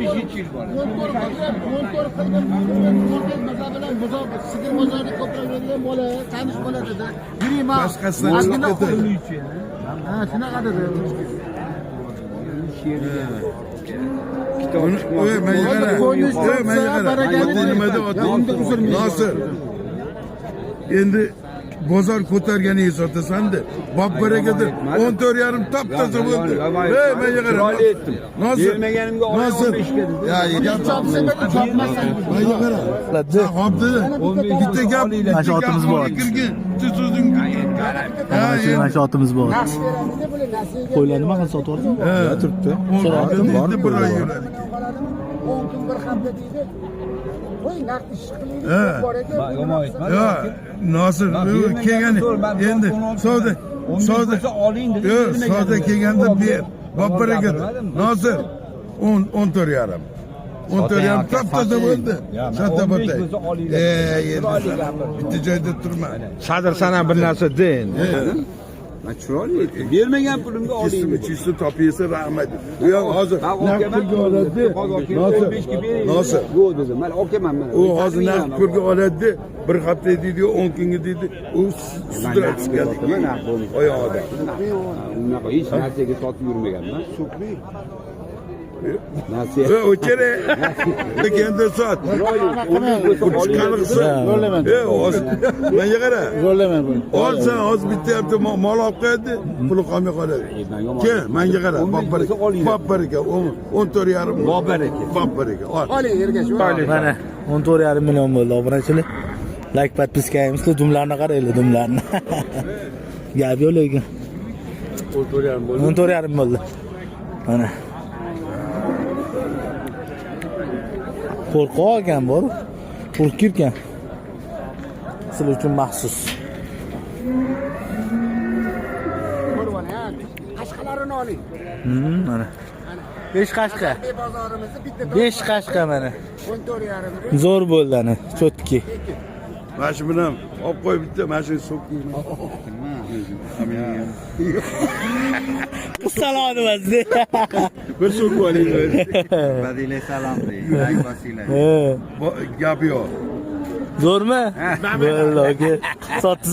5 yil bor. Motor qilgan sigir bozorida ko'proq yuradigan bola, tanish bola dedi. Yuriyman. Boshqasidan chiqdi. Ha, shunaqa dedi. Nasıl? Endi bozor ko'targani esotasanda bop berakadir 14,5 taptasi bo'ldi. Ey men yig'aram. Nasıl? Bermaganimga 15 ga dedi. Ya chopsan chopmasan. Men yig'aram. Hopdi. Bitta gap Mashotimiz bor. So'zing. Mana shu otimiz bor. Qo'ylarni mana sotib yubordim. Ha, turibdi. So'radim Borib bir oy ko'rdim. yuradi. 10 kun bir hafta deydi. Qo'y naqd ish qilaylik. Ha. Bor ekan. Yomon aytma. Ya Nasır kelgani endi savdo oling dedi. savdo kelganda ber bop berakadir. Nasır 14,5. 14,5 taptada bo'ldi. Shatta botay. Bitta joyda turma. Sadir sana bir narsa de endi. Men chiroyli aytdim. Bermagan pulimga oling dedi. Chisi topiysa rahmat. U yoq hozir Ben naqd pulga oladi. Nasır? Yo'q dedi. Men olkaman mana. U hozir naqd pulga oladi. Bir hafta deydi, 10 kunga deydi. U sudrab chiqadi. Oyog'ida. Unaqa hech narsaga sotib yurmaganman. Nasiya. O'chire. Lekenda sot. Chiqarsa. Hozir men yig'ara. Zo'rlaman buni. Olsan, hozir bitta yapti mol olib qo'yadi, puli qolmay qoladi. Kel, menga qara, bop baraka. 14,5. Bop baraka. Bop baraka. Oling ergash. Mana 14,5 million bo'ldi obunachilar. Like подпискаемizda dumlarni qaranglar, dumlarni. Gap yo'q lekin. 14,5 bo'ldi. Mana. Qo'rqoq ekan bor. Qo'rqib ekan. Sizlar uchun maxsus. Ko'rvan ha. Qashqalarini oling. Mana. 5 qashqa. Bozorimizni bitta 5 qashqa mana. 14,5. Zo'r bo'ldi ana, cho'tki. Mana shu bilan olib qo'y bitta, mana shu so'kingni. Salom emasdi. Bir so'k oling. Fadila salom deydi. Yurak vasila. He. Gap yo'q. Zo'rmi? Bo'ldi, aka. Sotdingiz